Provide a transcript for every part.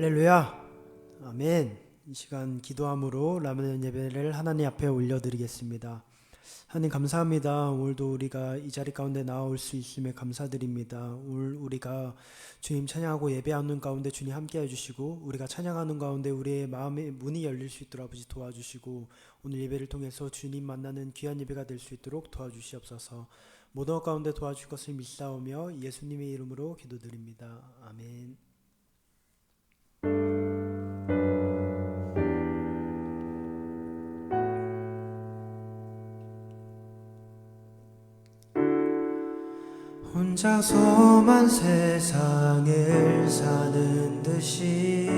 할렐루야. 아멘. 이 시간 기도함으로 라면 예배를 하나님 앞에 올려드리겠습니다. 하나님 감사합니다. 오늘도 우리가 이 자리 가운데 나올 수 있음에 감사드립니다. 오늘 우리가 주님 찬양하고 예배하는 가운데 주님 함께 해주시고, 우리가 찬양하는 가운데 우리의 마음의 문이 열릴 수 있도록 아버지 도와주시고, 오늘 예배를 통해서 주님 만나는 귀한 예배가 될 수 있도록 도와주시옵소서. 모든 것 가운데 도와줄 것을 믿사오며 예수님의 이름으로 기도드립니다. 아멘. 혼자서만 세상을 사는 듯이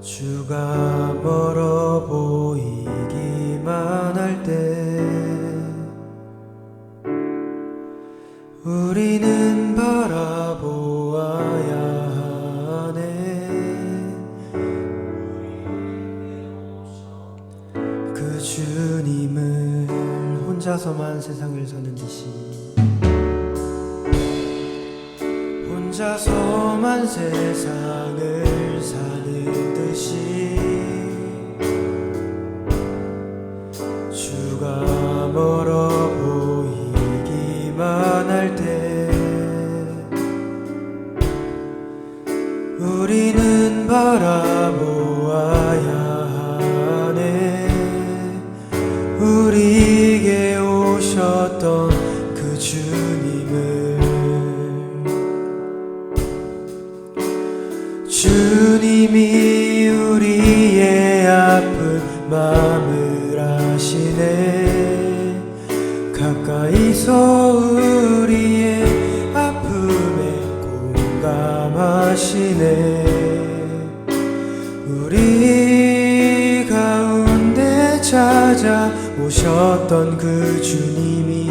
주가 멀어 보이기만 할 때 우리는 바라보아야 하네. 그 주님을 혼자서만 세상을 사는 듯이 혼자서만 세상을 사는 듯이 주가 멀어 보이기만 할 때 우리는 바라보아야 하네. 우리에게 오셨던 그 주님을, 주님이 우리의 아픈 마음을 아시네. 가까이서 우리의 아픔에 공감하시네. 우리 가운데 찾아오셨던 그 주님이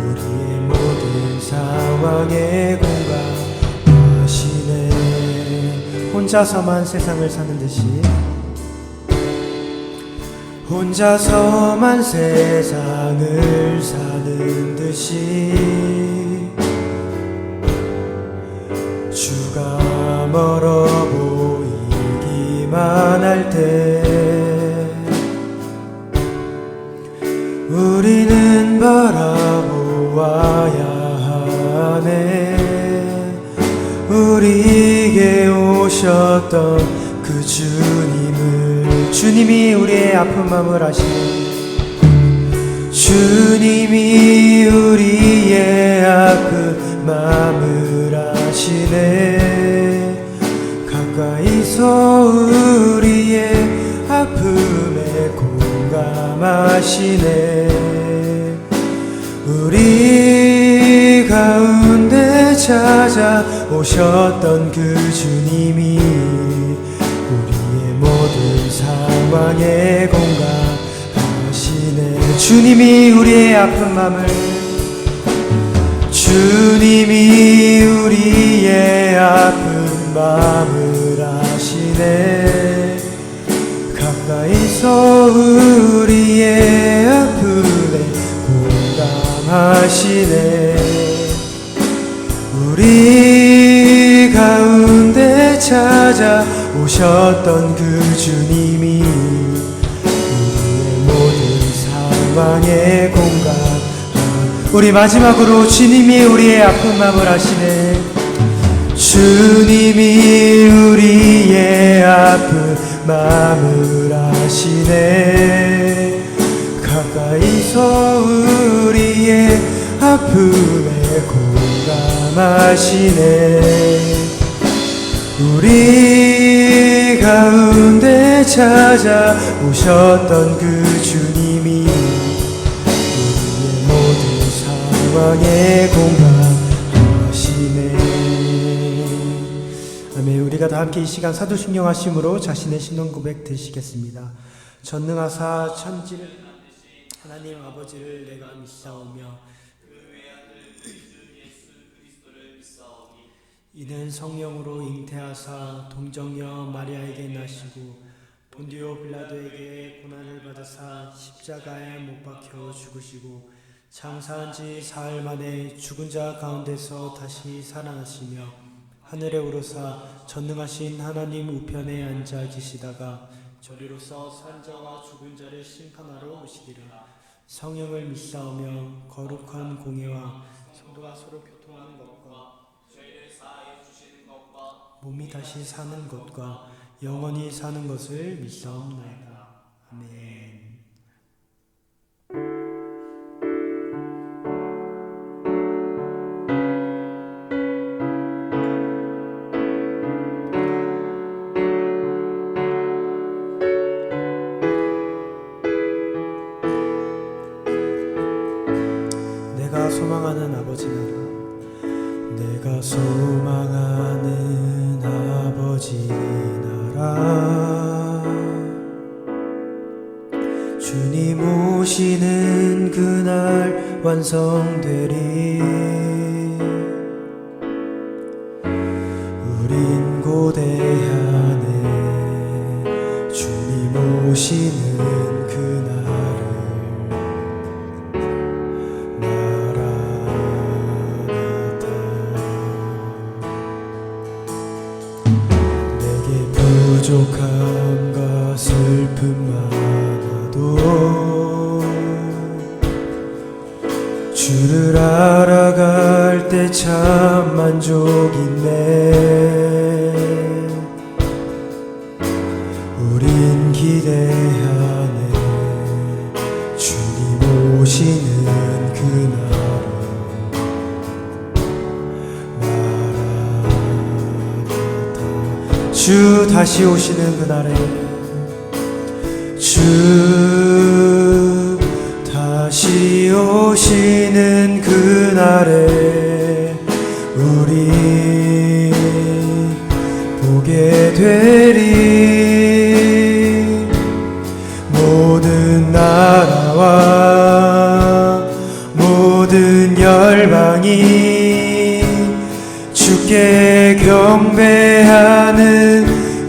우리의 모든 상황에 공감하시네. 혼자서만 세상을 사는 듯이 혼자서만 세상을 사는 듯이 주가 멀어 보이기만 할 때 우리는 바라보아야 하네. 우리에게 오셨던 그 주님을, 주님이 우리의 아픈 마음을 아시네. 주님이 우리의 아픈 마음을 아시네. 가까이서 우리의 아픔에 공감하시네. 우리 가운데 찾아오셨던 그 주님이 우리의 모든 상황에 공감하시네. 주님이 우리의 아픈 마음을, 주님이 우리의 아픈 마음을 아시네. 가까이서 우리의 아픔에 공감하시네. 우리 가운데 찾아오셨던 그 주님이 우리의 모든 상황에 우리 마지막으로 주님이 우리의 아픈 마음을 아시네. 주님이 우리의 아픈 마음을 아시네. 가까이서 우리의 아픔에 공감하시네. 우리 가운데 찾아오셨던 그 주님이 상황에 공감하시네. 아멘. 우리가 다 함께 이 시간 사도신경 하심으로 자신의 신앙 고백 드시겠습니다. 전능하사 천지를 하나님 아버지를 내가 믿사오며 이는 성령으로 잉태하사 동정녀 마리아에게 나시고 본디오 빌라도에게 고난을 받으사 십자가에 못 박혀 죽으시고 장사한 지 사흘 만에 죽은 자 가운데서 다시 살아나시며 하늘에 오르사 전능하신 하나님 우편에 앉아 계시다가 저리로서 산 자와 죽은 자를 심판하러 오시리라. 성령을 믿사오며 거룩한 공예와 성도가 서로 교통하는 것과 죄를 사하여 주시는 것과 몸이 다시 사는 것과 영원히 사는 것을 믿사옵나이다. 아멘. 내가 소망하는 아버지 나라, 내가 소망하는 아버지 나라, 주님 오시는 그날 완성되리. 우린 고대하네 주님 오시는 그날을 마라나타. 내게 부족함과 슬픔 많아도 주를 알아갈 때 참 만족 있네. 우린 기대하네 주님 오시는 그날을 마라나타. 주 다시 오시는 그날에, 주 다시 오시는 그날에 우리 보게 되리. 모든 나라와 모든 열방이 주께 경배하는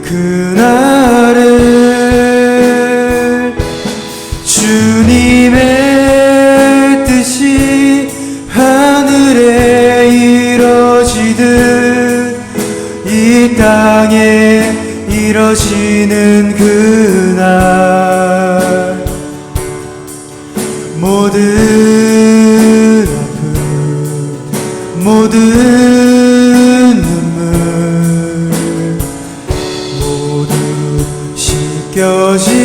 그날을, 주님의 뜻이 하늘에 이뤄지듯 이 땅에 이뤄지는 그날, 모든 아픔 모든 눈물 모두 씻겨지리.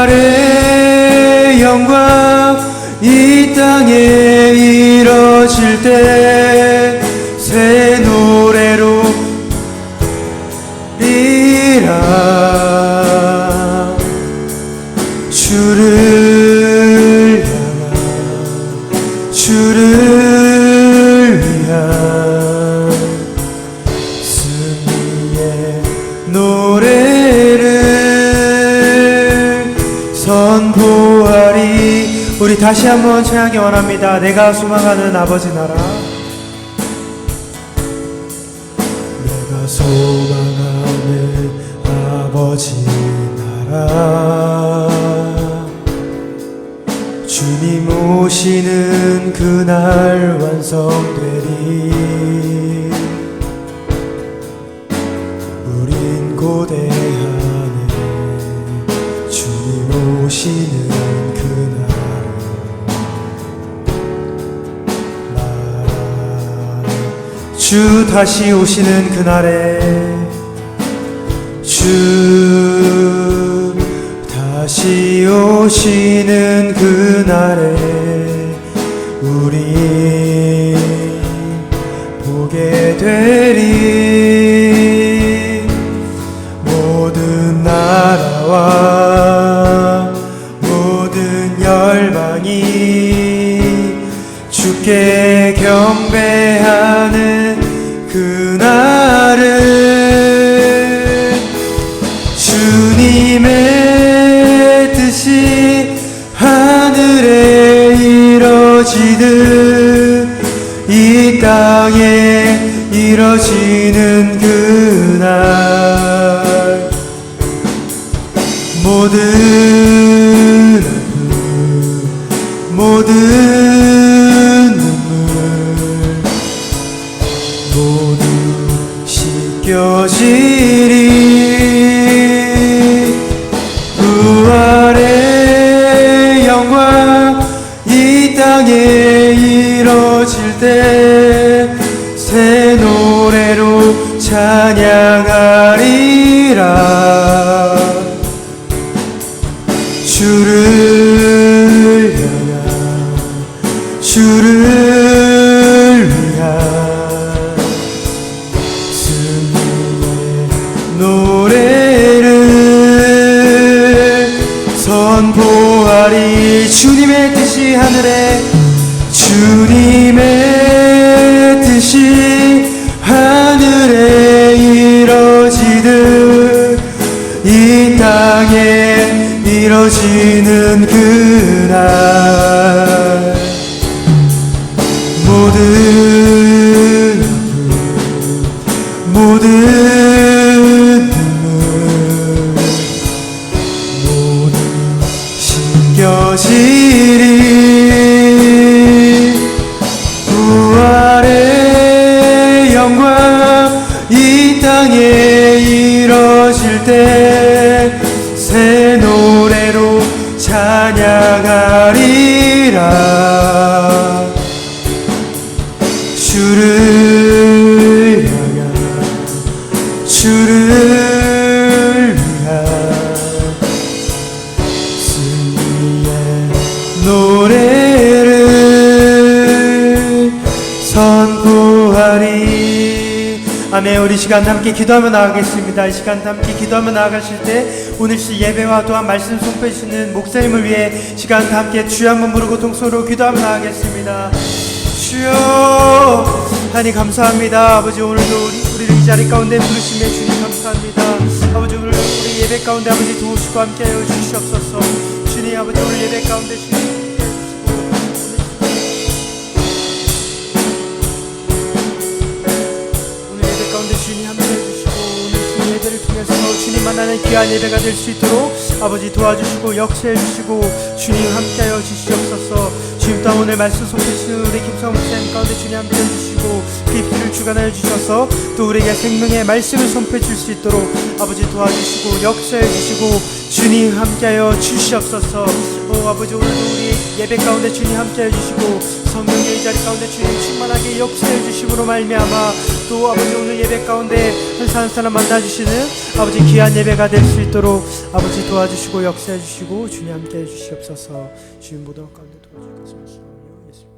부활의 영광 이 땅에 이뤄질 때 새 노래로 리라. 주를 향한 주를 위한 승리의 노래를 선포하리. 우리 다시 한번 청하기 원합니다. 내가 소망하는 아버지 나라, 내가 소망하는 아버지 나라, 주님 오시는 그날 완성되리. 우린 고대하네 주님 오시는 그날을 말하네. 주 다시 오시는 그날에, 주 다시 오시는 그날에 우리 보게 되리. 모든 나라와 모든 열방이 주께 경배하는 그날을, 주님의 뜻이 하늘에 이뤄지듯 이 땅에 이뤄지는 그날, 모든 신겨지리 부활의 영광 이 땅에 이뤄질 때 새 노래로 찬양하리라 주를 위한 승리의 노래를 선포하리 주님의 뜻이 하늘에 주님의 뜻이 하늘에 이뤄지듯 이 땅에 이뤄지는 그날 모든 눈물 신겨지리 부활의 영광 이 땅에 이뤄질 때 새 노래로 찬양하리라 주를 위한 승리의 노래를 선포하리 아멘. 우리 시간 함께 기도하며 나아가겠습니다. 이 시간 함께 기도하며 나아가실 때 오늘 시 예배와 또한 말씀 선포해주시는 목사님을 위해 시간 함께 주여 한번 부르고 동서로 기도하며 나아가겠습니다. 주여 하나님 감사합니다. 아버지 오늘도 우리를 이 자리 가운데 부르심에 주님 감사합니다. 아버지 오늘 우리 예배 가운데 아버지 도우시고 함께하여 주시옵소서. 주님 아버지 오늘 예배 가운데 주님 주님 함께해 주시고 오늘 예배를 통해서 주님 만나는 귀한 예배가 될 수 있도록 아버지 도와주시고 역사해 주시고 주님 함께하여 주시옵소서. 주님 또 오늘 말씀 소개해주시는 우리 김성훈 목사님 가운데 주님 함께해 주시고 그 입술을 주관하여 주셔서 또 우리에게 생명의 말씀을 선포해 줄 수 있도록 아버지 도와주시고 역사해 주시고 주님 함께하여 주시옵소서. 아버지 오늘도 우리 예배 가운데 주님 함께해 주시고 성령의 이 자리 가운데 주님 충만하게 역사해 주심으로 말미암아 또 아버지 오늘 예배 가운데 한 사람 한 사람 만나주시는 아버지 귀한 예배가 될 수 있도록 아버지 도와주시고 역사해 주시고 주님 함께해 주시옵소서. 주님 모든 가운데 도와주실 것을 말씀하며 예수님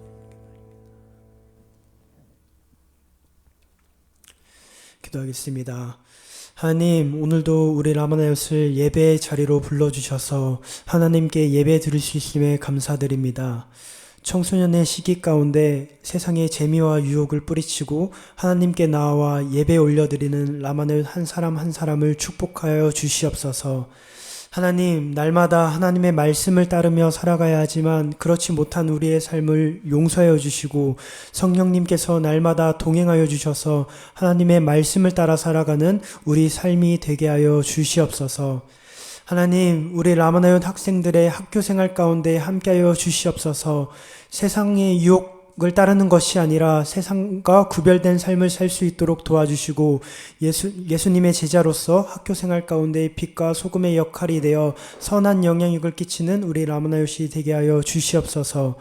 기도하겠습니다. 하나님 오늘도 우리 라마나요스를 예배의 자리로 불러주셔서 하나님께 예배 드릴 수 있음에 감사드립니다. 청소년의 시기 가운데 세상의 재미와 유혹을 뿌리치고 하나님께 나와 예배 올려드리는 라마나요스 한 사람 한 사람을 축복하여 주시옵소서. 하나님 날마다 하나님의 말씀을 따르며 살아가야 하지만 그렇지 못한 우리의 삶을 용서하여 주시고 성령님께서 날마다 동행하여 주셔서 하나님의 말씀을 따라 살아가는 우리 삶이 되게 하여 주시옵소서. 하나님 우리 라마나요스 학생들의 학교생활 가운데 함께하여 주시옵소서. 세상의 유혹을 따르는 것이 아니라 세상과 구별된 삶을 살 수 있도록 도와주시고 예수님의 제자로서 학교생활 가운데 빛과 소금의 역할이 되어 선한 영향력을 끼치는 우리 라마나요스이 되게 하여 주시옵소서.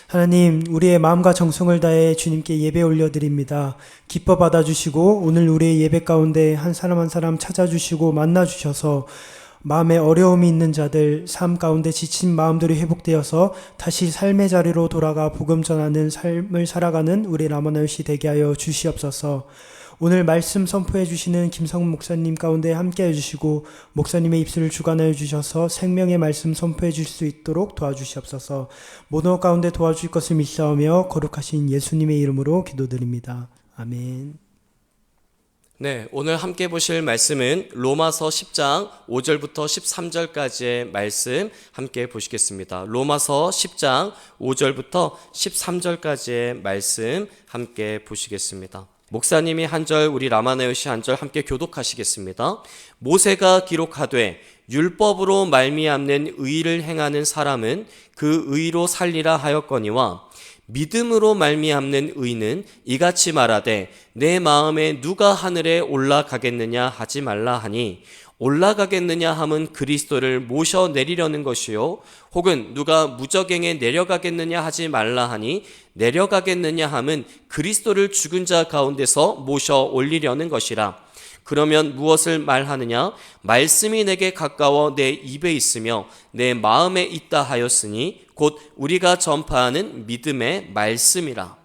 하나님 우리의 마음과 정성을 다해 주님께 예배 올려드립니다. 기뻐 받아주시고 오늘 우리의 예배 가운데 한 사람 한 사람 찾아주시고 만나주셔서 마음에 어려움이 있는 자들, 삶 가운데 지친 마음들이 회복되어서 다시 삶의 자리로 돌아가 복음 전하는 삶을 살아가는 우리 라마나요스 되게 하여 주시옵소서. 오늘 말씀 선포해 주시는 김성훈 목사님 가운데 함께 해주시고 목사님의 입술을 주관하여 주셔서 생명의 말씀 선포해 줄 수 있도록 도와주시옵소서. 모든 것 가운데 도와줄 것을 믿사오며 거룩하신 예수님의 이름으로 기도드립니다. 아멘. 네, 오늘 함께 보실 말씀은 로마서 10장 5절부터 13절까지의 말씀 함께 보시겠습니다. 로마서 10장 5절부터 13절까지의 말씀 함께 보시겠습니다. 목사님이 한 절, 우리 라마나요스 한 절 함께 교독하시겠습니다. 모세가 기록하되 율법으로 말미암는 의를 행하는 사람은 그 의로 살리라 하였거니와 믿음으로 말미암는 의는 이같이 말하되 내 마음에 누가 하늘에 올라가겠느냐 하지 말라 하니 올라가겠느냐 함은 그리스도를 모셔 내리려는 것이요 혹은 누가 무저갱에 내려가겠느냐 하지 말라 하니 내려가겠느냐 함은 그리스도를 죽은 자 가운데서 모셔 올리려는 것이라. 그러면 무엇을 말하느냐? 말씀이 내게 가까워 내 입에 있으며 내 마음에 있다 하였으니 곧 우리가 전파하는 믿음의 말씀이라.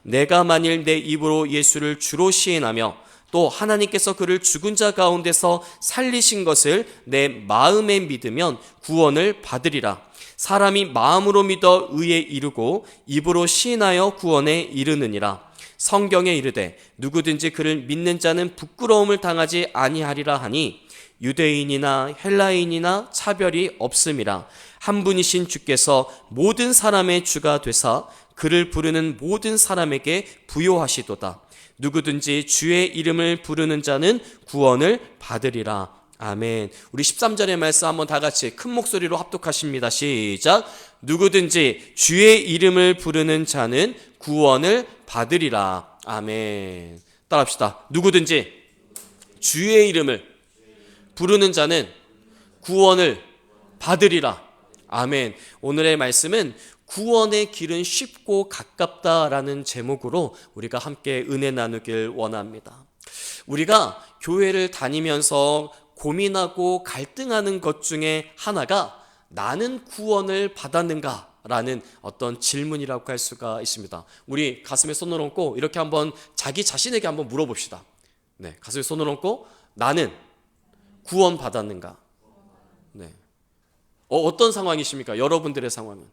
내가 만일 내 입으로 예수를 주로 시인하며 또 하나님께서 그를 죽은 자 가운데서 살리신 것을 내 마음에 믿으면 구원을 받으리라. 사람이 마음으로 믿어 의에 이르고 입으로 시인하여 구원에 이르느니라. 성경에 이르되 누구든지 그를 믿는 자는 부끄러움을 당하지 아니하리라 하니 유대인이나 헬라인이나 차별이 없음이라. 한 분이신 주께서 모든 사람의 주가 되사 그를 부르는 모든 사람에게 부요하시도다. 누구든지 주의 이름을 부르는 자는 구원을 받으리라. 아멘. 우리 13절의 말씀 한번 다 같이 큰 목소리로 합독하십니다. 시작. 누구든지 주의 이름을 부르는 자는 구원을 받으리라. 아멘. 따라합시다. 누구든지 주의 이름을 부르는 자는 구원을 받으리라. 아멘. 오늘의 말씀은 구원의 길은 쉽고 가깝다라는 제목으로 우리가 함께 은혜 나누길 원합니다. 우리가 교회를 다니면서 고민하고 갈등하는 것 중에 하나가 나는 구원을 받았는가? 라는 어떤 질문이라고 할 수가 있습니다. 우리 가슴에 손을 얹고 이렇게 한번 자기 자신에게 한번 물어봅시다. 네, 가슴에 손을 얹고 나는 구원 받았는가? 네. 어떤 상황이십니까? 여러분들의 상황은.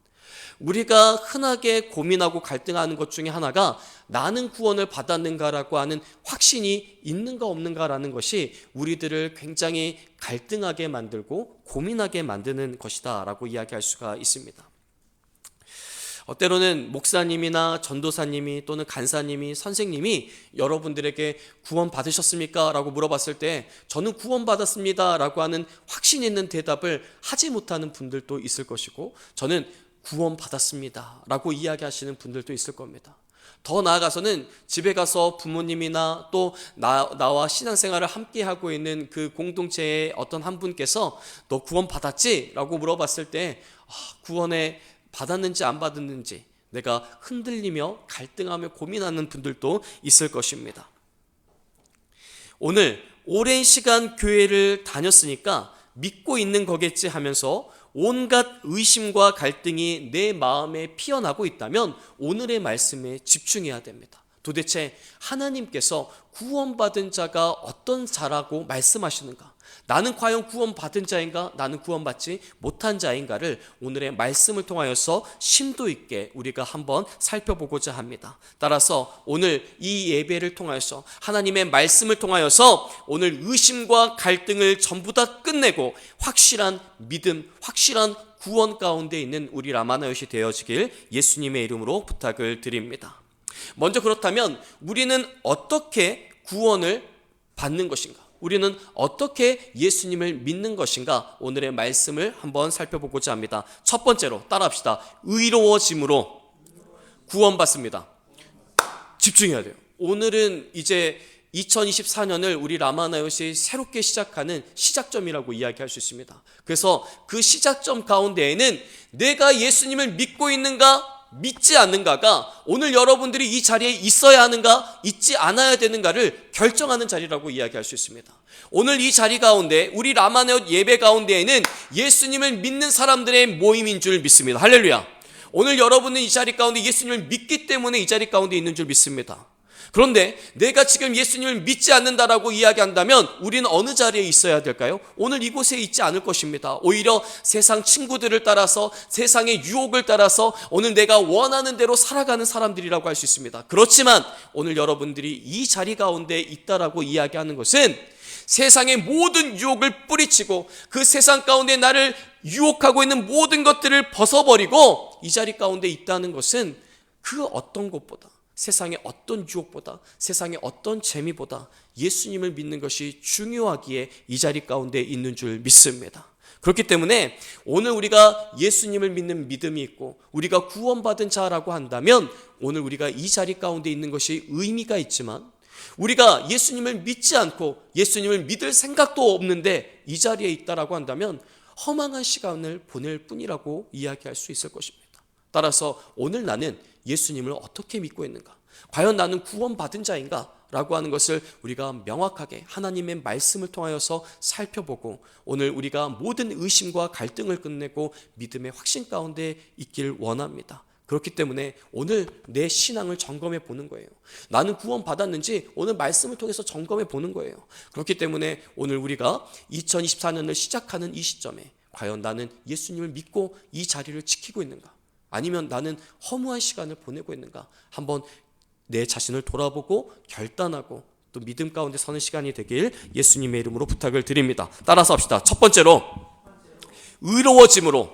우리가 흔하게 고민하고 갈등하는 것 중에 하나가 나는 구원을 받았는가라고 하는 확신이 있는가 없는가라는 것이 우리들을 굉장히 갈등하게 만들고 고민하게 만드는 것이다 라고 이야기할 수가 있습니다. 때로는 목사님이나 전도사님이 또는 간사님이 선생님이 여러분들에게 구원 받으셨습니까? 라고 물어봤을 때 저는 구원 받았습니다 라고 하는 확신 있는 대답을 하지 못하는 분들도 있을 것이고 저는 구원 받았습니다 라고 이야기하시는 분들도 있을 겁니다. 더 나아가서는 집에 가서 부모님이나 또 나와 신앙생활을 함께 하고 있는 그 공동체의 어떤 한 분께서 너 구원 받았지? 라고 물어봤을 때 구원에 받았는지 안 받았는지 내가 흔들리며 갈등하며 고민하는 분들도 있을 것입니다. 오늘 오랜 시간 교회를 다녔으니까 믿고 있는 거겠지 하면서 온갖 의심과 갈등이 내 마음에 피어나고 있다면 오늘의 말씀에 집중해야 됩니다. 도대체 하나님께서 구원받은 자가 어떤 자라고 말씀하시는가? 나는 과연 구원받은 자인가? 나는 구원받지 못한 자인가를 오늘의 말씀을 통하여서 심도 있게 우리가 한번 살펴보고자 합니다. 따라서 오늘 이 예배를 통하여서 하나님의 말씀을 통하여서 오늘 의심과 갈등을 전부 다 끝내고 확실한 믿음, 확실한 구원 가운데 있는 우리 라마나요시 되어지길 예수님의 이름으로 부탁을 드립니다. 먼저 그렇다면 우리는 어떻게 구원을 받는 것인가? 우리는 어떻게 예수님을 믿는 것인가? 오늘의 말씀을 한번 살펴보고자 합니다. 첫 번째로 따라합시다. 의로워짐으로 구원받습니다. 집중해야 돼요. 오늘은 이제 2024년을 우리 라마나요시 새롭게 시작하는 시작점이라고 이야기할 수 있습니다. 그래서 그 시작점 가운데에는 내가 예수님을 믿고 있는가? 믿지 않는가가 오늘 여러분들이 이 자리에 있어야 하는가 있지 않아야 되는가를 결정하는 자리라고 이야기할 수 있습니다. 오늘 이 자리 가운데 우리 라마나요 예배 가운데에는 예수님을 믿는 사람들의 모임인 줄 믿습니다. 할렐루야. 오늘 여러분은 이 자리 가운데 예수님을 믿기 때문에 이 자리 가운데 있는 줄 믿습니다. 그런데 내가 지금 예수님을 믿지 않는다라고 이야기한다면 우리는 어느 자리에 있어야 될까요? 오늘 이곳에 있지 않을 것입니다. 오히려 세상 친구들을 따라서 세상의 유혹을 따라서 오늘 내가 원하는 대로 살아가는 사람들이라고 할 수 있습니다. 그렇지만 오늘 여러분들이 이 자리 가운데 있다라고 이야기하는 것은 세상의 모든 유혹을 뿌리치고 그 세상 가운데 나를 유혹하고 있는 모든 것들을 벗어버리고 이 자리 가운데 있다는 것은 그 어떤 것보다 세상의 어떤 유혹보다 세상의 어떤 재미보다 예수님을 믿는 것이 중요하기에 이 자리 가운데 있는 줄 믿습니다. 그렇기 때문에 오늘 우리가 예수님을 믿는 믿음이 있고 우리가 구원받은 자라고 한다면 오늘 우리가 이 자리 가운데 있는 것이 의미가 있지만, 우리가 예수님을 믿지 않고 예수님을 믿을 생각도 없는데 이 자리에 있다라고 한다면 허망한 시간을 보낼 뿐이라고 이야기할 수 있을 것입니다. 따라서 오늘 나는 예수님을 어떻게 믿고 있는가? 과연 나는 구원받은 자인가? 라고 하는 것을 우리가 명확하게 하나님의 말씀을 통하여서 살펴보고 오늘 우리가 모든 의심과 갈등을 끝내고 믿음의 확신 가운데 있길 원합니다. 그렇기 때문에 오늘 내 신앙을 점검해 보는 거예요. 나는 구원받았는지 오늘 말씀을 통해서 점검해 보는 거예요. 그렇기 때문에 오늘 우리가 2024년을 시작하는 이 시점에 과연 나는 예수님을 믿고 이 자리를 지키고 있는가? 아니면 나는 허무한 시간을 보내고 있는가? 한번 내 자신을 돌아보고 결단하고 또 믿음 가운데 서는 시간이 되길 예수님의 이름으로 부탁을 드립니다. 따라서 합시다. 첫 번째로 의로워짐으로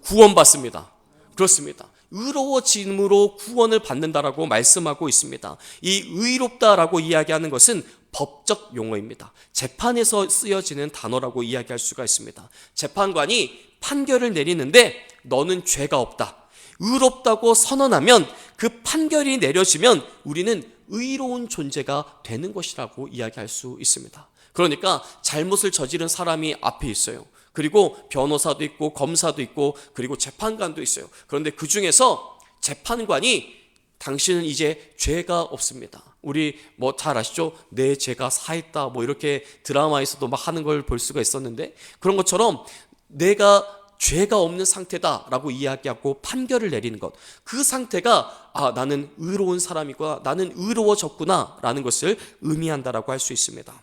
구원받습니다. 그렇습니다. 의로워짐으로 구원을 받는다라고 말씀하고 있습니다. 이 의롭다라고 이야기하는 것은 법적 용어입니다. 재판에서 쓰여지는 단어라고 이야기할 수가 있습니다. 재판관이 판결을 내리는데 너는 죄가 없다, 의롭다고 선언하면 그 판결이 내려지면 우리는 의로운 존재가 되는 것이라고 이야기할 수 있습니다. 그러니까 잘못을 저지른 사람이 앞에 있어요. 그리고 변호사도 있고 검사도 있고 그리고 재판관도 있어요. 그런데 그 중에서 재판관이 당신은 이제 죄가 없습니다. 우리 뭐 잘 아시죠? 내 죄가 사했다 뭐 이렇게 드라마에서도 막 하는 걸 볼 수가 있었는데, 그런 것처럼 내가 죄가 없는 상태다라고 이야기하고 판결을 내리는 것, 그 상태가 나는 의로운 사람이구나, 나는 의로워졌구나 라는 것을 의미한다라고 할 수 있습니다.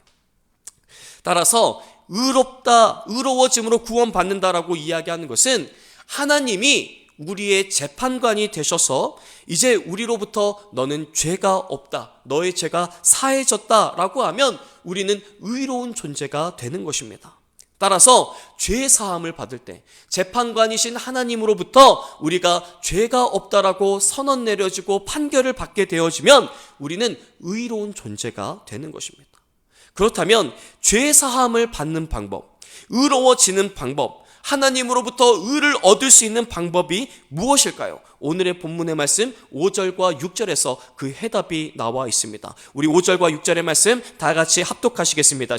따라서 의로워짐으로 구원받는다라고 이야기하는 것은 하나님이 우리의 재판관이 되셔서 이제 우리로부터 너는 죄가 없다, 너의 죄가 사해졌다라고 하면 우리는 의로운 존재가 되는 것입니다. 따라서 죄 사함을 받을 때 재판관이신 하나님으로부터 우리가 죄가 없다라고 선언 내려지고 판결을 받게 되어지면 우리는 의로운 존재가 되는 것입니다. 그렇다면 죄 사함을 받는 방법, 의로워지는 방법, 하나님으로부터 의를 얻을 수 있는 방법이 무엇일까요? 오늘의 본문의 말씀 5절과 6절에서 그 해답이 나와 있습니다. 우리 5절과 6절의 말씀 다 같이 합독하시겠습니다.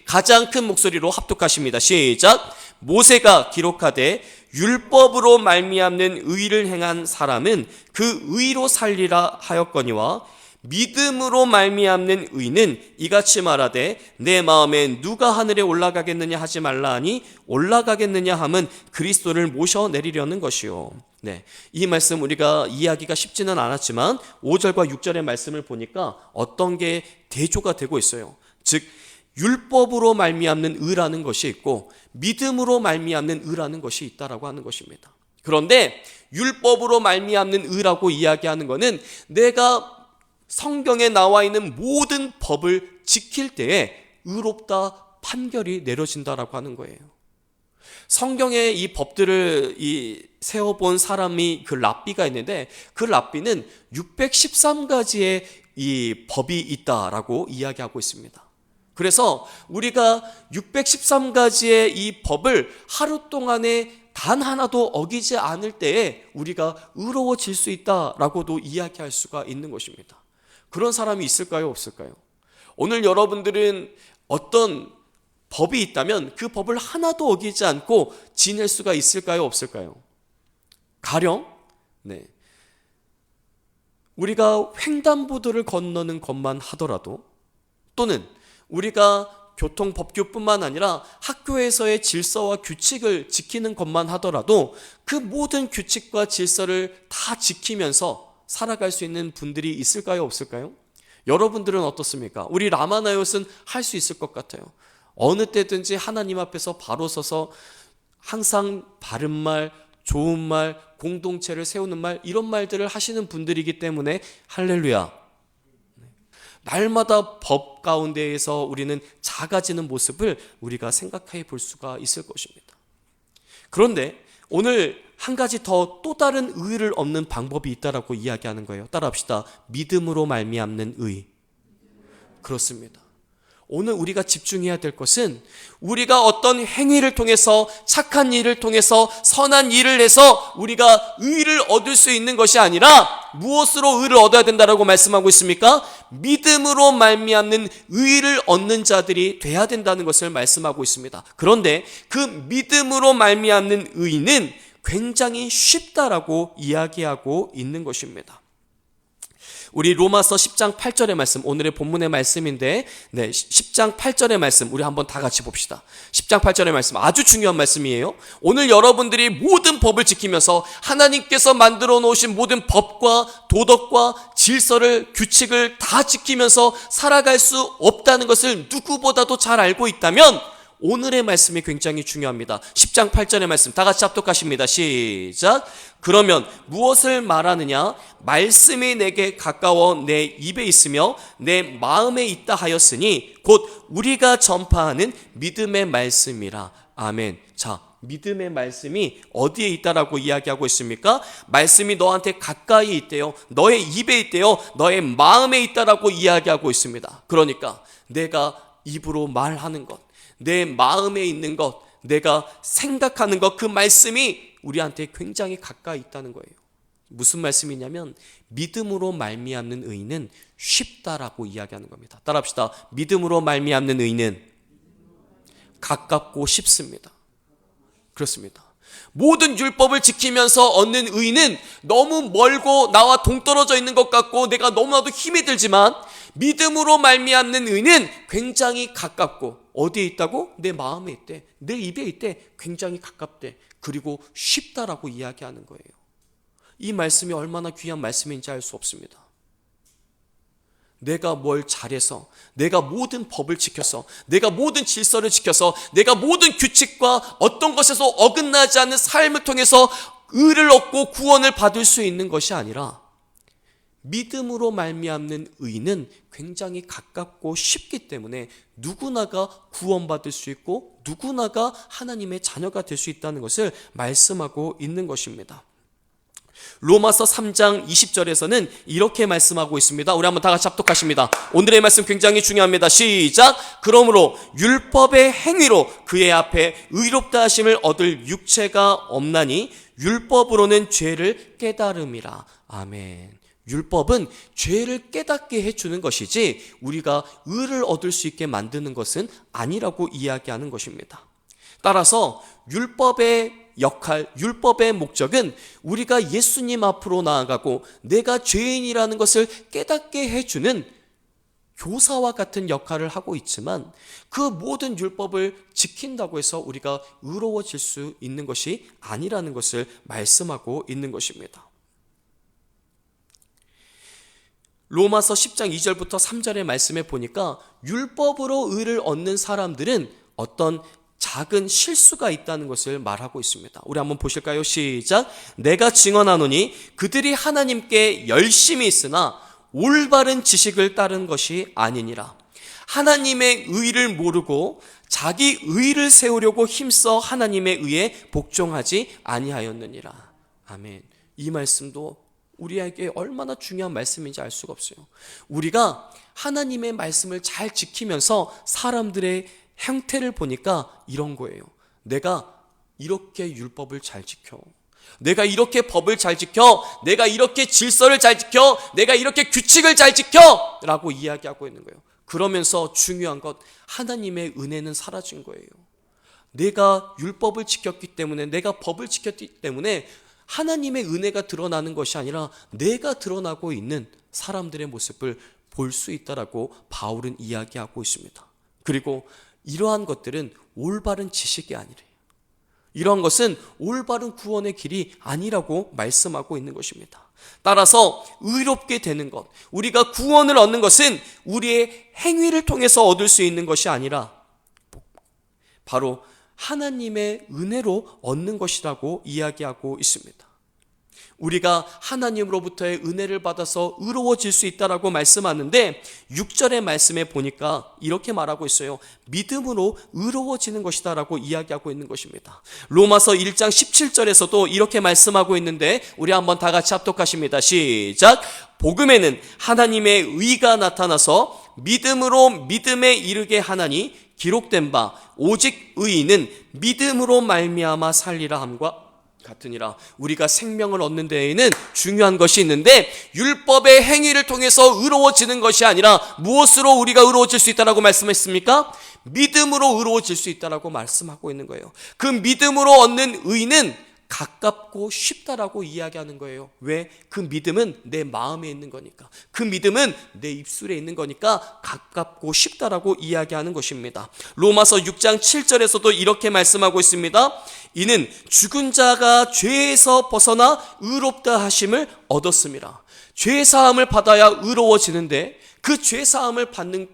가장 큰 목소리로 합독하십니다. 시작. 모세가 기록하되 율법으로 말미암는 의를 행한 사람은 그 의로 살리라 하였거니와 믿음으로 말미암는 의는 이같이 말하되 내 마음에 누가 하늘에 올라가겠느냐 하지 말라 하니 올라가겠느냐 함은 그리스도를 모셔 내리려는 것이요. 네, 이 말씀 우리가 이해하기가 쉽지는 않았지만 5절과 6절의 말씀을 보니까 어떤 게 대조가 되고 있어요. 즉 율법으로 말미암는 의라는 것이 있고 믿음으로 말미암는 의라는 것이 있다라고 하는 것입니다. 그런데 율법으로 말미암는 의라고 이야기하는 것은 내가 성경에 나와 있는 모든 법을 지킬 때에 의롭다 판결이 내려진다라고 하는 거예요. 성경에 이 법들을 세워본 사람이 그 랍비가 있는데 그 랍비는 613가지의 이 법이 있다라고 이야기하고 있습니다. 그래서 우리가 613가지의 이 법을 하루 동안에 단 하나도 어기지 않을 때에 우리가 의로워질 수 있다라고도 이야기할 수가 있는 것입니다. 그런 사람이 있을까요? 없을까요? 오늘 여러분들은 어떤 법이 있다면 그 법을 하나도 어기지 않고 지낼 수가 있을까요? 없을까요? 가령 우리가 횡단보도를 건너는 것만 하더라도, 또는 우리가 교통법규뿐만 아니라 학교에서의 질서와 규칙을 지키는 것만 하더라도 그 모든 규칙과 질서를 다 지키면서 살아갈 수 있는 분들이 있을까요? 없을까요? 여러분들은 어떻습니까? 우리 라마나요스는 할 수 있을 것 같아요. 어느 때든지 하나님 앞에서 바로 서서 항상 바른 말, 좋은 말, 공동체를 세우는 말, 이런 말들을 하시는 분들이기 때문에 할렐루야. 날마다 법 가운데에서 우리는 작아지는 모습을 우리가 생각해 볼 수가 있을 것입니다. 그런데 오늘 한 가지 또 다른 의를 얻는 방법이 있다라고 이야기하는 거예요. 따라합시다. 믿음으로 말미암는 의. 그렇습니다. 오늘 우리가 집중해야 될 것은 우리가 어떤 행위를 통해서 착한 일을 통해서 선한 일을 해서 우리가 의를 얻을 수 있는 것이 아니라 무엇으로 의를 얻어야 된다라고 말씀하고 있습니까? 믿음으로 말미암는 의를 얻는 자들이 돼야 된다는 것을 말씀하고 있습니다. 그런데 그 믿음으로 말미암는 의는 굉장히 쉽다라고 이야기하고 있는 것입니다. 우리 로마서 10장 8절의 말씀, 오늘의 본문의 말씀인데 10장 8절의 말씀 우리 한번 다 같이 봅시다. 10장 8절의 말씀 아주 중요한 말씀이에요. 오늘 여러분들이 모든 법을 지키면서 하나님께서 만들어 놓으신 모든 법과 도덕과 질서를, 규칙을 다 지키면서 살아갈 수 없다는 것을 누구보다도 잘 알고 있다면 오늘의 말씀이 굉장히 중요합니다. 10장 8절의 말씀 다 같이 합독하십니다. 시작. 그러면 무엇을 말하느냐? 말씀이 내게 가까워 내 입에 있으며 내 마음에 있다 하였으니 곧 우리가 전파하는 믿음의 말씀이라. 아멘. 자, 믿음의 말씀이 어디에 있다라고 이야기하고 있습니까? 말씀이 너한테 가까이 있대요. 너의 입에 있대요. 너의 마음에 있다라고 이야기하고 있습니다. 그러니까 내가 입으로 말하는 것, 내 마음에 있는 것, 내가 생각하는 것, 그 말씀이 우리한테 굉장히 가까이 있다는 거예요. 무슨 말씀이냐면 믿음으로 말미암는 의는 쉽다라고 이야기하는 겁니다. 따라합시다. 믿음으로 말미암는 의는 가깝고 쉽습니다. 그렇습니다. 모든 율법을 지키면서 얻는 의는 너무 멀고 나와 동떨어져 있는 것 같고 내가 너무나도 힘이 들지만 믿음으로 말미암는 의는 굉장히 가깝고 어디에 있다고? 내 마음에 있대. 내 입에 있대. 굉장히 가깝대. 그리고 쉽다라고 이야기하는 거예요. 이 말씀이 얼마나 귀한 말씀인지 알 수 없습니다. 내가 뭘 잘해서, 내가 모든 법을 지켜서, 내가 모든 질서를 지켜서, 내가 모든 규칙과 어떤 것에서 어긋나지 않는 삶을 통해서 의를 얻고 구원을 받을 수 있는 것이 아니라 믿음으로 말미암는 의는 굉장히 가깝고 쉽기 때문에 누구나가 구원받을 수 있고 누구나가 하나님의 자녀가 될 수 있다는 것을 말씀하고 있는 것입니다. 로마서 3장 20절에서는 이렇게 말씀하고 있습니다. 우리 한번 다 같이 합독하십니다. 오늘의 말씀 굉장히 중요합니다. 시작. 그러므로 율법의 행위로 그의 앞에 의롭다 하심을 얻을 육체가 없나니 율법으로는 죄를 깨달음이라. 아멘. 율법은 죄를 깨닫게 해주는 것이지 우리가 의를 얻을 수 있게 만드는 것은 아니라고 이야기하는 것입니다. 따라서 율법의 역할, 율법의 목적은 우리가 예수님 앞으로 나아가고 내가 죄인이라는 것을 깨닫게 해주는 교사와 같은 역할을 하고 있지만 그 모든 율법을 지킨다고 해서 우리가 의로워질 수 있는 것이 아니라는 것을 말씀하고 있는 것입니다. 로마서 10장 2절부터 3절의 말씀에 보니까 율법으로 의를 얻는 사람들은 어떤 작은 실수가 있다는 것을 말하고 있습니다. 우리 한번 보실까요? 시작. 내가 증언하노니 그들이 하나님께 열심히 있으나 올바른 지식을 따른 것이 아니니라. 하나님의 의를 모르고 자기 의를 세우려고 힘써 하나님의 의에 복종하지 아니하였느니라. 아멘. 이 말씀도 우리에게 얼마나 중요한 말씀인지 알 수가 없어요. 우리가 하나님의 말씀을 잘 지키면서 사람들의 형태를 보니까 이런 거예요. 내가 이렇게 율법을 잘 지켜. 내가 이렇게 법을 잘 지켜. 내가 이렇게 질서를 잘 지켜. 내가 이렇게 규칙을 잘 지켜. 라고 이야기하고 있는 거예요. 그러면서 중요한 것, 하나님의 은혜는 사라진 거예요. 내가 율법을 지켰기 때문에, 내가 법을 지켰기 때문에 하나님의 은혜가 드러나는 것이 아니라 내가 드러나고 있는 사람들의 모습을 볼 수 있다라고 바울은 이야기하고 있습니다. 그리고 이러한 것들은 올바른 지식이 아니래요. 이러한 것은 올바른 구원의 길이 아니라고 말씀하고 있는 것입니다. 따라서 의롭게 되는 것, 우리가 구원을 얻는 것은 우리의 행위를 통해서 얻을 수 있는 것이 아니라 바로 하나님의 은혜로 얻는 것이라고 이야기하고 있습니다. 우리가 하나님으로부터의 은혜를 받아서 의로워질 수 있다라고 말씀하는데 6절의 말씀에 보니까 이렇게 말하고 있어요. 믿음으로 의로워지는 것이다 라고 이야기하고 있는 것입니다. 로마서 1장 17절에서도 이렇게 말씀하고 있는데 우리 한번 다 같이 합독하십니다. 시작. 복음에는 하나님의 의가 나타나서 믿음으로 믿음에 이르게 하나니 기록된 바 오직 의인은 믿음으로 말미암아 살리라 함과 같으니라. 우리가 생명을 얻는 데에는 중요한 것이 있는데 율법의 행위를 통해서 의로워지는 것이 아니라 무엇으로 우리가 의로워질 수 있다라고 말씀했습니까? 믿음으로 의로워질 수 있다라고 말씀하고 있는 거예요. 그 믿음으로 얻는 의는 가깝고 쉽다라고 이야기하는 거예요. 왜? 그 믿음은 내 마음에 있는 거니까. 그 믿음은 내 입술에 있는 거니까 가깝고 쉽다라고 이야기하는 것입니다. 로마서 6장 7절에서도 이렇게 말씀하고 있습니다. 이는 죽은 자가 죄에서 벗어나 의롭다 하심을 얻었습니다. 죄 사함을 받아야 의로워지는데 그 죄 사함을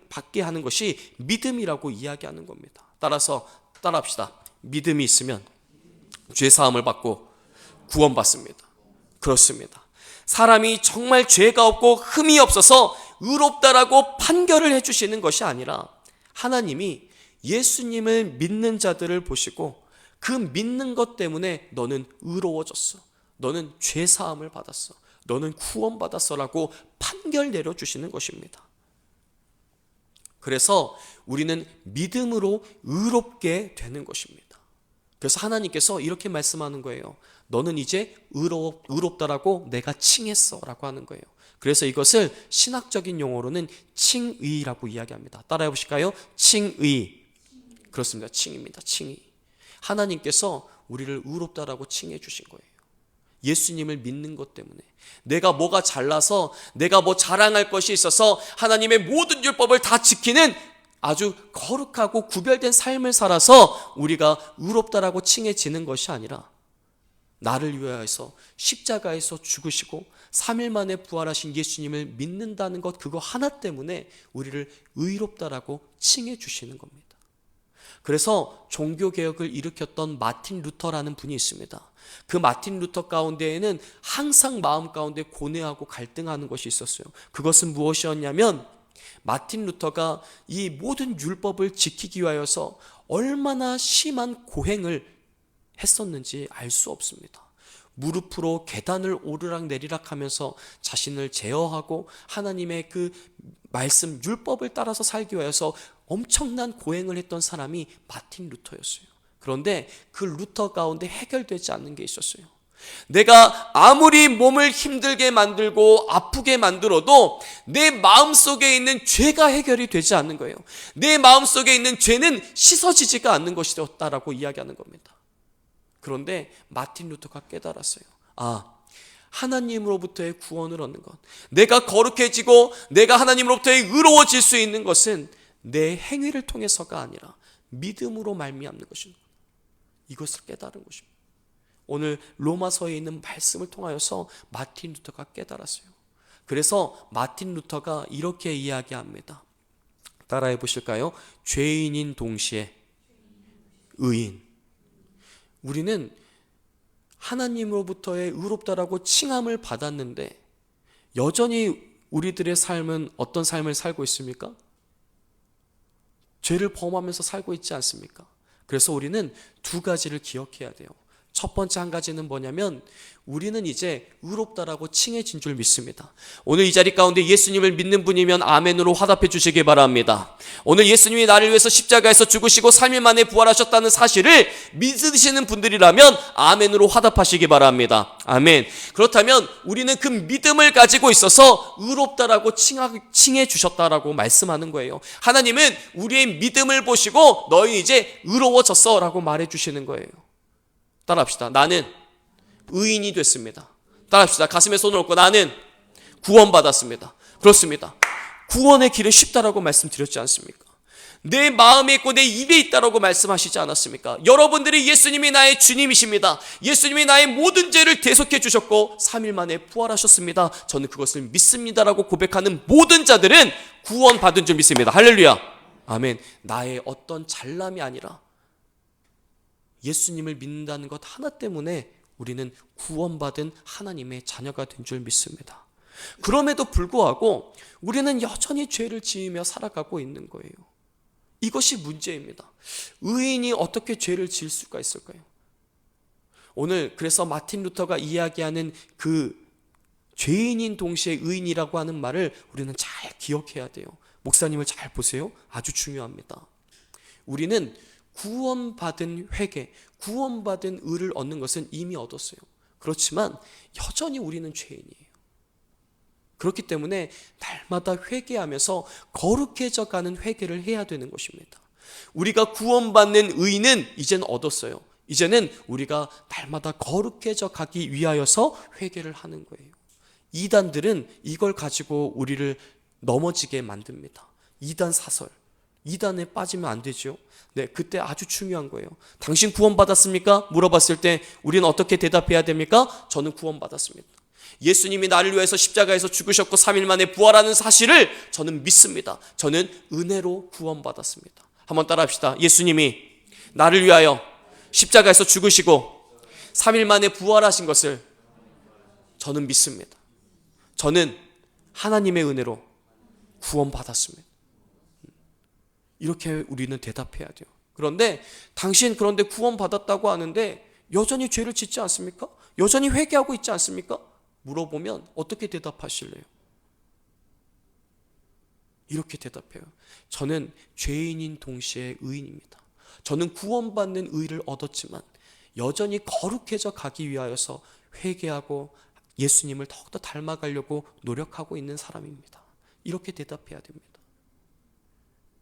받게 하는 것이 믿음이라고 이야기하는 겁니다. 따라서 따라합시다. 믿음이 있으면 죄 사함을 받고 구원받습니다. 그렇습니다. 사람이 정말 죄가 없고 흠이 없어서 의롭다라고 판결을 해주시는 것이 아니라 하나님이 예수님을 믿는 자들을 보시고 그 믿는 것 때문에 너는 의로워졌어. 너는 죄 사함을 받았어. 너는 구원받았어 라고 판결 내려주시는 것입니다. 그래서 우리는 믿음으로 의롭게 되는 것입니다. 그래서 하나님께서 이렇게 말씀하는 거예요. 너는 이제 의롭다라고 내가 칭했어 라고 하는 거예요. 그래서 이것을 신학적인 용어로는 칭의라고 이야기합니다. 따라해 보실까요? 칭의. 그렇습니다. 칭입니다. 칭의. 하나님께서 우리를 의롭다라고 칭해 주신 거예요. 예수님을 믿는 것 때문에 내가 뭐가 잘나서 내가 뭐 자랑할 것이 있어서 하나님의 모든 율법을 다 지키는 아주 거룩하고 구별된 삶을 살아서 우리가 의롭다라고 칭해지는 것이 아니라 나를 위하여서 십자가에서 죽으시고 3일 만에 부활하신 예수님을 믿는다는 것 그거 하나 때문에 우리를 의롭다라고 칭해 주시는 겁니다. 그래서 종교개혁을 일으켰던 마틴 루터라는 분이 있습니다. 그 마틴 루터 가운데에는 항상 마음 가운데 고뇌하고 갈등하는 것이 있었어요. 그것은 무엇이었냐면 마틴 루터가 이 모든 율법을 지키기 위하여서 얼마나 심한 고행을 했었는지 알 수 없습니다. 무릎으로 계단을 오르락 내리락 하면서 자신을 제어하고 하나님의 그 말씀 율법을 따라서 살기 위해서 엄청난 고행을 했던 사람이 마틴 루터였어요. 그런데 그 루터 가운데 해결되지 않는 게 있었어요. 내가 아무리 몸을 힘들게 만들고 아프게 만들어도 내 마음속에 있는 죄가 해결이 되지 않는 거예요. 내 마음속에 있는 죄는 씻어지지가 않는 것이었다라고 이야기하는 겁니다. 그런데 마틴 루터가 깨달았어요. 하나님으로부터의 구원을 얻는 것, 내가 거룩해지고 내가 하나님으로부터의 의로워질 수 있는 것은 내 행위를 통해서가 아니라 믿음으로 말미암는 것입니다. 이것을 깨달은 것입니다. 오늘 로마서에 있는 말씀을 통하여서 마틴 루터가 깨달았어요. 그래서 마틴 루터가 이렇게 이야기합니다. 따라해 보실까요? 죄인인 동시에 의인. 우리는 하나님으로부터의 의롭다라고 칭함을 받았는데 여전히 우리들의 삶은 어떤 삶을 살고 있습니까? 죄를 범하면서 살고 있지 않습니까? 그래서 우리는 두 가지를 기억해야 돼요. 첫 번째 한 가지는 뭐냐면 우리는 이제 의롭다라고 칭해진 줄 믿습니다. 오늘 이 자리 가운데 예수님을 믿는 분이면 아멘으로 화답해 주시기 바랍니다. 오늘 예수님이 나를 위해서 십자가에서 죽으시고 3일 만에 부활하셨다는 사실을 믿으시는 분들이라면 아멘으로 화답하시기 바랍니다. 아멘. 그렇다면 우리는 그 믿음을 가지고 있어서 의롭다라고 칭해 주셨다라고 말씀하는 거예요. 하나님은 우리의 믿음을 보시고 너희 이제 의로워졌어 라고 말해 주시는 거예요. 따라합시다. 나는 의인이 됐습니다. 따라합시다. 가슴에 손을 얹고 나는 구원받았습니다. 그렇습니다. 구원의 길은 쉽다라고 말씀드렸지 않습니까? 내 마음에 있고 내 입에 있다라고 말씀하시지 않았습니까? 여러분들이 예수님이 나의 주님이십니다. 예수님이 나의 모든 죄를 대속해 주셨고 3일 만에 부활하셨습니다. 저는 그것을 믿습니다라고 고백하는 모든 자들은 구원받은 줄 믿습니다. 할렐루야. 아멘. 나의 어떤 잘남이 아니라 예수님을 믿는다는 것 하나 때문에 우리는 구원받은 하나님의 자녀가 된 줄 믿습니다. 그럼에도 불구하고 우리는 여전히 죄를 지으며 살아가고 있는 거예요. 이것이 문제입니다. 의인이 어떻게 죄를 지을 수가 있을까요? 오늘 그래서 마틴 루터가 이야기하는 그 죄인인 동시에 의인이라고 하는 말을 우리는 잘 기억해야 돼요. 목사님을 잘 보세요. 아주 중요합니다. 우리는 구원받은 회개, 구원받은 의를 얻는 것은 이미 얻었어요. 그렇지만 여전히 우리는 죄인이에요. 그렇기 때문에 날마다 회개하면서 거룩해져 가는 회개를 해야 되는 것입니다. 우리가 구원받는 의는 이제는 얻었어요. 이제는 우리가 날마다 거룩해져 가기 위하여서 회개를 하는 거예요. 이단들은 이걸 가지고 우리를 넘어지게 만듭니다. 이단 사설, 이단에 빠지면 안 되죠. 네, 그때 아주 중요한 거예요. 당신 구원받았습니까? 물어봤을 때 우리는 어떻게 대답해야 됩니까? 저는 구원받았습니다. 예수님이 나를 위해서 십자가에서 죽으셨고 3일 만에 부활하는 사실을 저는 믿습니다. 저는 은혜로 구원받았습니다. 한번 따라합시다. 예수님이 나를 위하여 십자가에서 죽으시고 3일 만에 부활하신 것을 저는 믿습니다. 저는 하나님의 은혜로 구원받았습니다. 이렇게 우리는 대답해야 돼요. 그런데 당신 그런데 구원받았다고 하는데 여전히 죄를 짓지 않습니까? 여전히 회개하고 있지 않습니까? 물어보면 어떻게 대답하실래요? 이렇게 대답해요. 저는 죄인인 동시에 의인입니다. 저는 구원받는 의를 얻었지만 여전히 거룩해져 가기 위하여서 회개하고 예수님을 더욱더 닮아가려고 노력하고 있는 사람입니다. 이렇게 대답해야 됩니다.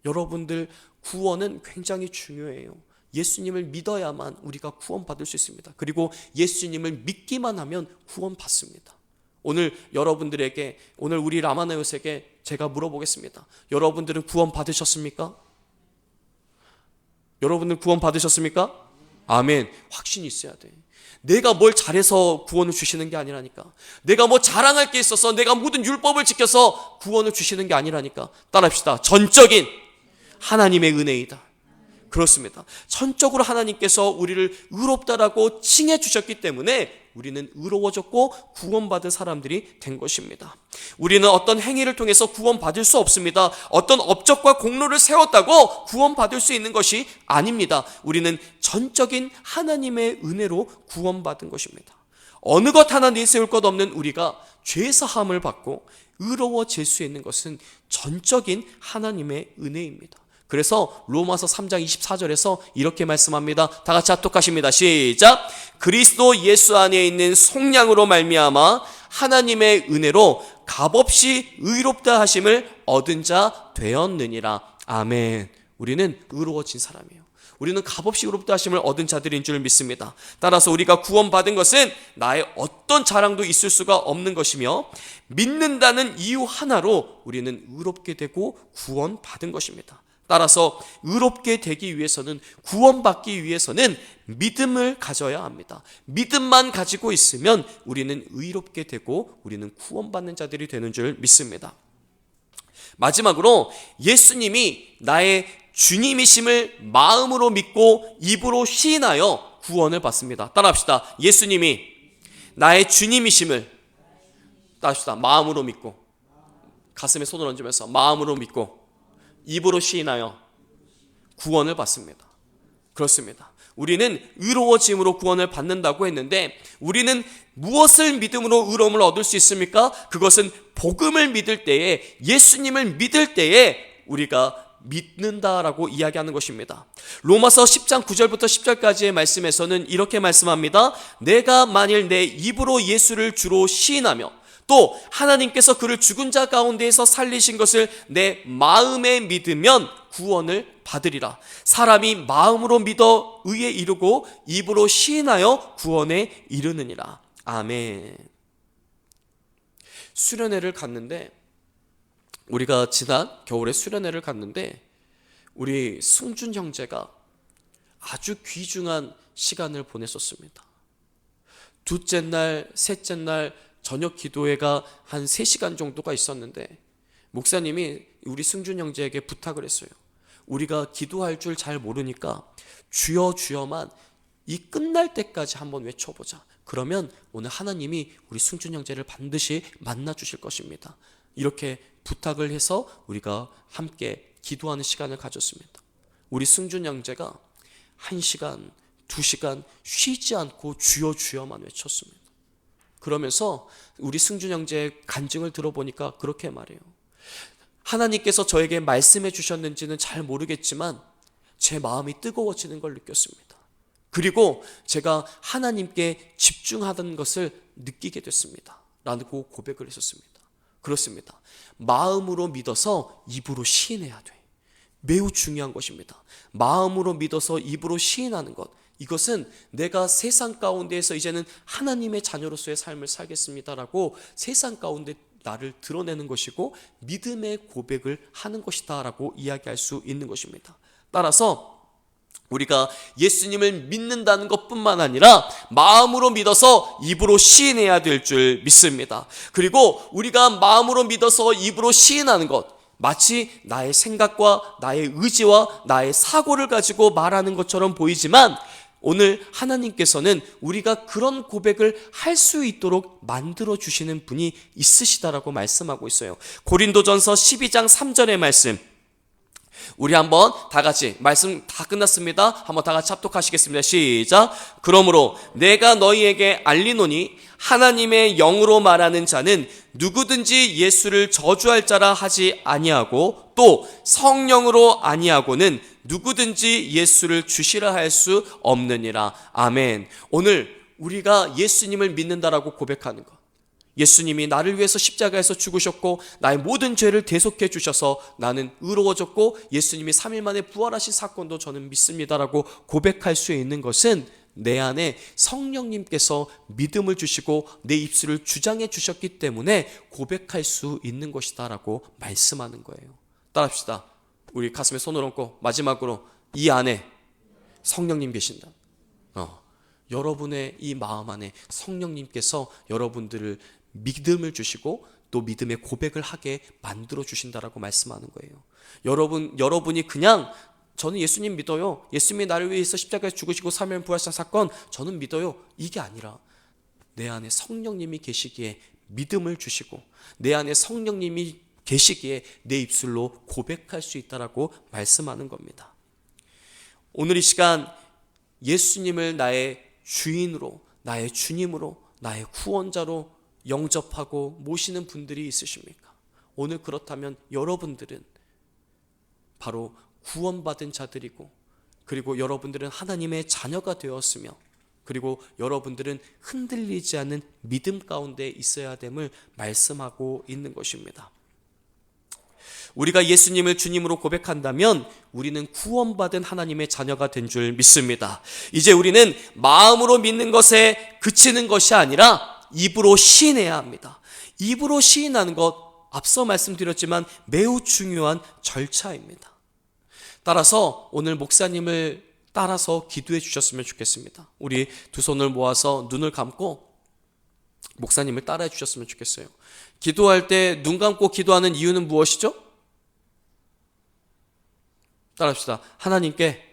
여러분들 구원은 굉장히 중요해요. 예수님을 믿어야만 우리가 구원받을 수 있습니다. 그리고 예수님을 믿기만 하면 구원받습니다. 오늘 여러분들에게, 오늘 우리 라마나요셉에게 제가 물어보겠습니다. 여러분들은 구원 받으셨습니까? 여러분들 구원 받으셨습니까? 아멘. 확신이 있어야 돼. 내가 뭘 잘해서 구원을 주시는 게 아니라니까. 내가 뭐 자랑할 게 있어서 내가 모든 율법을 지켜서 구원을 주시는 게 아니라니까. 따라합시다. 전적인 하나님의 은혜이다. 그렇습니다. 전적으로 하나님께서 우리를 의롭다라고 칭해 주셨기 때문에 우리는 의로워졌고 구원받은 사람들이 된 것입니다. 우리는 어떤 행위를 통해서 구원받을 수 없습니다. 어떤 업적과 공로를 세웠다고 구원받을 수 있는 것이 아닙니다. 우리는 전적인 하나님의 은혜로 구원받은 것입니다. 어느 것 하나 내세울 것 없는 우리가 죄사함을 받고 의로워질 수 있는 것은 전적인 하나님의 은혜입니다. 그래서 로마서 3장 24절에서 이렇게 말씀합니다. 다 같이 합독하십니다. 시작. 그리스도 예수 안에 있는 속량으로 말미암아 하나님의 은혜로 값없이 의롭다 하심을 얻은 자 되었느니라. 아멘. 우리는 의로워진 사람이에요. 우리는 값없이 의롭다 하심을 얻은 자들인 줄 믿습니다. 따라서 우리가 구원받은 것은 나의 어떤 자랑도 있을 수가 없는 것이며 믿는다는 이유 하나로 우리는 의롭게 되고 구원받은 것입니다. 따라서 의롭게 되기 위해서는, 구원받기 위해서는 믿음을 가져야 합니다. 믿음만 가지고 있으면 우리는 의롭게 되고 우리는 구원받는 자들이 되는 줄 믿습니다. 마지막으로 예수님이 나의 주님이심을 마음으로 믿고 입으로 시인하여 구원을 받습니다. 따라합시다. 예수님이 나의 주님이심을, 따라합시다. 마음으로 믿고, 가슴에 손을 얹으면서 마음으로 믿고 입으로 시인하여 구원을 받습니다. 그렇습니다. 우리는 의로워짐으로 구원을 받는다고 했는데 우리는 무엇을 믿음으로 의로움을 얻을 수 있습니까? 그것은 복음을 믿을 때에, 예수님을 믿을 때에 우리가 믿는다라고 이야기하는 것입니다. 로마서 10장 9절부터 10절까지의 말씀에서는 이렇게 말씀합니다. 내가 만일 내 입으로 예수를 주로 시인하며 또 하나님께서 그를 죽은 자 가운데에서 살리신 것을 내 마음에 믿으면 구원을 받으리라. 사람이 마음으로 믿어 의에 이르고 입으로 시인하여 구원에 이르느니라. 아멘. 수련회를 갔는데, 우리가 지난 겨울에 수련회를 갔는데 우리 승준 형제가 아주 귀중한 시간을 보냈었습니다. 둘째 날, 셋째 날 저녁 기도회가 한 3시간 정도가 있었는데 목사님이 우리 승준 형제에게 부탁을 했어요. 우리가 기도할 줄 잘 모르니까 주여 주여만 이 끝날 때까지 한번 외쳐보자. 그러면 오늘 하나님이 우리 승준 형제를 반드시 만나 주실 것입니다. 이렇게 부탁을 해서 우리가 함께 기도하는 시간을 가졌습니다. 우리 승준 형제가 1시간, 2시간 쉬지 않고 주여 주여만 외쳤습니다. 그러면서 우리 승준 형제의 간증을 들어보니까 그렇게 말해요. 하나님께서 저에게 말씀해 주셨는지는 잘 모르겠지만 제 마음이 뜨거워지는 걸 느꼈습니다. 그리고 제가 하나님께 집중하던 것을 느끼게 됐습니다. 라고 고백을 했었습니다. 그렇습니다. 마음으로 믿어서 입으로 시인해야 돼. 매우 중요한 것입니다. 마음으로 믿어서 입으로 시인하는 것. 이것은 내가 세상 가운데에서 이제는 하나님의 자녀로서의 삶을 살겠습니다라고 세상 가운데 나를 드러내는 것이고 믿음의 고백을 하는 것이다 라고 이야기할 수 있는 것입니다. 따라서 우리가 예수님을 믿는다는 것뿐만 아니라 마음으로 믿어서 입으로 시인해야 될 줄 믿습니다. 그리고 우리가 마음으로 믿어서 입으로 시인하는 것, 마치 나의 생각과 나의 의지와 나의 사고를 가지고 말하는 것처럼 보이지만 오늘 하나님께서는 우리가 그런 고백을 할 수 있도록 만들어 주시는 분이 있으시다라고 말씀하고 있어요. 고린도전서 12장 3절의 말씀, 우리 한번 다 같이, 말씀 다 끝났습니다. 한번 다 같이 합독하시겠습니다. 시작. 그러므로 내가 너희에게 알리노니 하나님의 영으로 말하는 자는 누구든지 예수를 저주할 자라 하지 아니하고 또 성령으로 아니하고는 누구든지 예수를 주시라 할 수 없느니라. 아멘. 오늘 우리가 예수님을 믿는다라고 고백하는 것, 예수님이 나를 위해서 십자가에서 죽으셨고 나의 모든 죄를 대속해 주셔서 나는 의로워졌고 예수님이 3일 만에 부활하신 사건도 저는 믿습니다라고 고백할 수 있는 것은 내 안에 성령님께서 믿음을 주시고 내 입술을 주장해 주셨기 때문에 고백할 수 있는 것이다라고 말씀하는 거예요. 따라합시다. 우리 가슴에 손을 얹고 마지막으로 이 안에 성령님 계신다. 여러분의 이 마음 안에 성령님께서 여러분들을 믿음을 주시고 또 믿음의 고백을 하게 만들어 주신다라고 말씀하는 거예요. 여러분이 그냥 저는 예수님 믿어요, 예수님이 나를 위해서 십자가에 죽으시고 3일 부활하신 사건 저는 믿어요, 이게 아니라 내 안에 성령님이 계시기에 믿음을 주시고 내 안에 성령님이 계시기에 내 입술로 고백할 수 있다라고 말씀하는 겁니다. 오늘 이 시간 예수님을 나의 주인으로, 나의 주님으로, 나의 구원자로 영접하고 모시는 분들이 있으십니까? 오늘 그렇다면 여러분들은 바로 구원받은 자들이고, 그리고 여러분들은 하나님의 자녀가 되었으며, 그리고 여러분들은 흔들리지 않는 믿음 가운데 있어야 됨을 말씀하고 있는 것입니다. 우리가 예수님을 주님으로 고백한다면 우리는 구원받은 하나님의 자녀가 된 줄 믿습니다. 이제 우리는 마음으로 믿는 것에 그치는 것이 아니라 입으로 시인해야 합니다. 입으로 시인하는 것, 앞서 말씀드렸지만 매우 중요한 절차입니다. 따라서 오늘 목사님을 따라서 기도해 주셨으면 좋겠습니다. 우리 두 손을 모아서 눈을 감고 목사님을 따라해 주셨으면 좋겠어요. 기도할 때 눈 감고 기도하는 이유는 무엇이죠? 따라합시다. 하나님께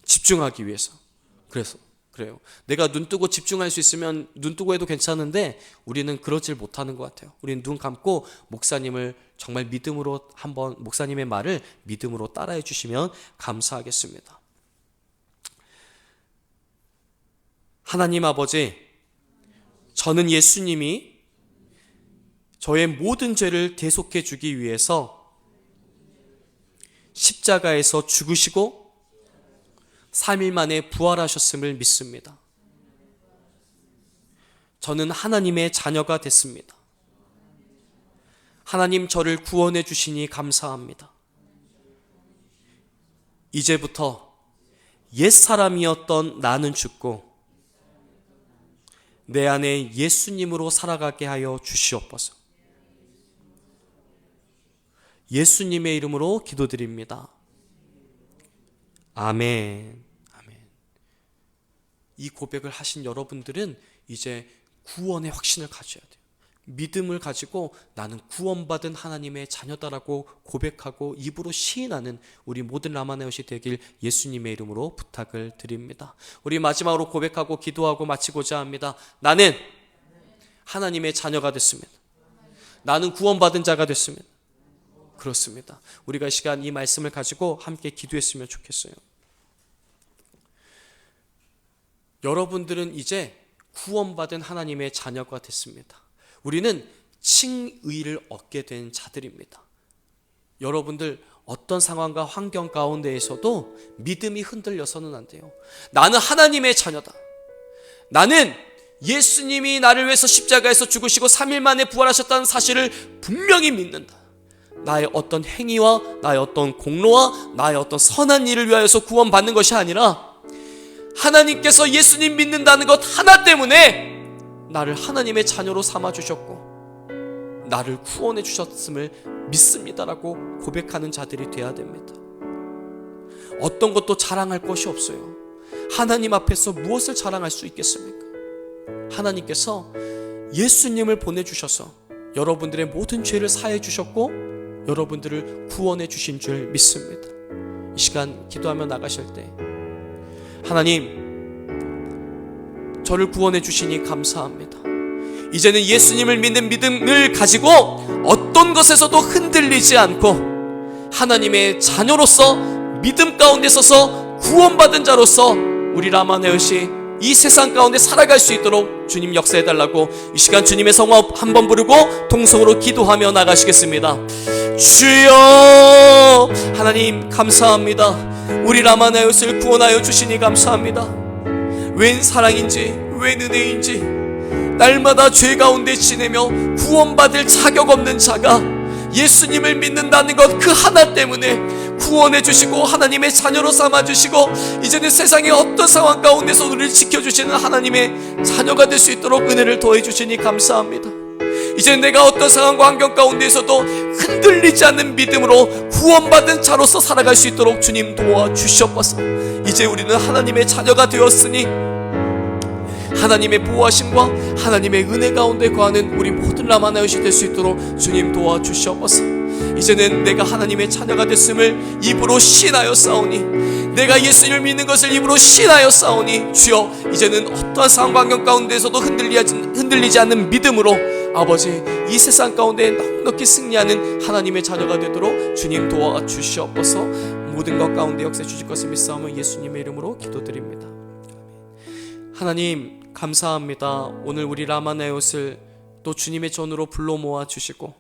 집중하기 위해서. 그래요. 내가 눈 뜨고 집중할 수 있으면 눈 뜨고 해도 괜찮은데 우리는 그러질 못하는 것 같아요. 우리는 눈 감고 목사님을 정말 믿음으로 한번, 목사님의 말을 믿음으로 따라해 주시면 감사하겠습니다. 하나님 아버지, 저는 예수님이 저의 모든 죄를 대속해 주기 위해서 십자가에서 죽으시고 3일 만에 부활하셨음을 믿습니다. 저는 하나님의 자녀가 됐습니다. 하나님, 저를 구원해 주시니 감사합니다. 이제부터 옛사람이었던 나는 죽고 내 안에 예수님으로 살아가게 하여 주시옵소서. 예수님의 이름으로 기도드립니다. 아멘. 아멘. 이 고백을 하신 여러분들은 이제 구원의 확신을 가져야 돼요. 믿음을 가지고 나는 구원받은 하나님의 자녀다라고 고백하고 입으로 시인하는 우리 모든 라마나요시 되길 예수님의 이름으로 부탁을 드립니다. 우리 마지막으로 고백하고 기도하고 마치고자 합니다. 나는 하나님의 자녀가 됐습니다. 나는 구원받은 자가 됐습니다. 그렇습니다. 우리가 이 시간 이 말씀을 가지고 함께 기도했으면 좋겠어요. 여러분들은 이제 구원받은 하나님의 자녀가 됐습니다. 우리는 칭의를 얻게 된 자들입니다. 여러분들 어떤 상황과 환경 가운데에서도 믿음이 흔들려서는 안 돼요. 나는 하나님의 자녀다. 나는 예수님이 나를 위해서 십자가에서 죽으시고 3일 만에 부활하셨다는 사실을 분명히 믿는다. 나의 어떤 행위와 나의 어떤 공로와 나의 어떤 선한 일을 위하여서 구원받는 것이 아니라 하나님께서 예수님 믿는다는 것 하나 때문에 나를 하나님의 자녀로 삼아주셨고 나를 구원해 주셨음을 믿습니다라고 고백하는 자들이 되어야 됩니다. 어떤 것도 자랑할 것이 없어요. 하나님 앞에서 무엇을 자랑할 수 있겠습니까? 하나님께서 예수님을 보내주셔서 여러분들의 모든 죄를 사해 주셨고 여러분들을 구원해 주신 줄 믿습니다. 이 시간 기도하며 나가실 때 하나님, 저를 구원해 주시니 감사합니다. 이제는 예수님을 믿는 믿음을 가지고 어떤 것에서도 흔들리지 않고 하나님의 자녀로서 믿음 가운데 서서 구원받은 자로서 우리 라마나요시 이 세상 가운데 살아갈 수 있도록 주님 역사해달라고 이 시간 주님의 성화 한번 부르고 동성으로 기도하며 나가시겠습니다. 주여, 하나님 감사합니다. 우리 라마나요시를 구원하여 주시니 감사합니다. 웬 사랑인지 웬 은혜인지 날마다 죄 가운데 지내며 구원받을 자격 없는 자가 예수님을 믿는다는 것 그 하나 때문에 구원해 주시고 하나님의 자녀로 삼아 주시고 이제는 세상의 어떤 상황 가운데서 우리를 지켜주시는 하나님의 자녀가 될 수 있도록 은혜를 더해 주시니 감사합니다. 이제 내가 어떤 상황과 환경 가운데서도 흔들리지 않는 믿음으로 구원받은 자로서 살아갈 수 있도록 주님 도와주시옵소서. 이제 우리는 하나님의 자녀가 되었으니 하나님의 보호하심과 하나님의 은혜 가운데 거하는 우리 모든 라마나요시 될 수 있도록 주님 도와주시옵소서. 이제는 내가 하나님의 자녀가 됐음을 입으로 시인하여 싸우니 내가 예수님을 믿는 것을 입으로 시인하여 싸우니 주여 이제는 어떠한 상황 환경 가운데서도 흔들리지 않는 믿음으로 아버지 이 세상 가운데 넉넉히 승리하는 하나님의 자녀가 되도록 주님 도와주시옵소서. 모든 것 가운데 역사해 주실 것을 믿사오며 예수님의 이름으로 기도드립니다. 하나님 감사합니다. 오늘 우리 라마나요스를 또 주님의 전으로 불러 모아 주시고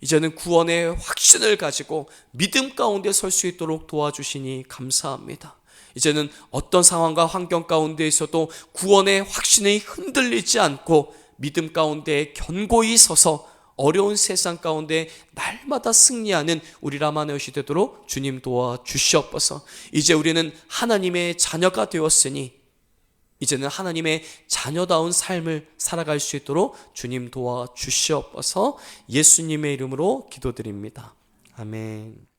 이제는 구원의 확신을 가지고 믿음 가운데 설 수 있도록 도와주시니 감사합니다. 이제는 어떤 상황과 환경 가운데에서도 구원의 확신이 흔들리지 않고 믿음 가운데 견고히 서서 어려운 세상 가운데 날마다 승리하는 우리 라마나요시 되도록 주님 도와주시옵소서. 이제 우리는 하나님의 자녀가 되었으니 이제는 하나님의 자녀다운 삶을 살아갈 수 있도록 주님 도와주시옵소서. 예수님의 이름으로 기도드립니다. 아멘.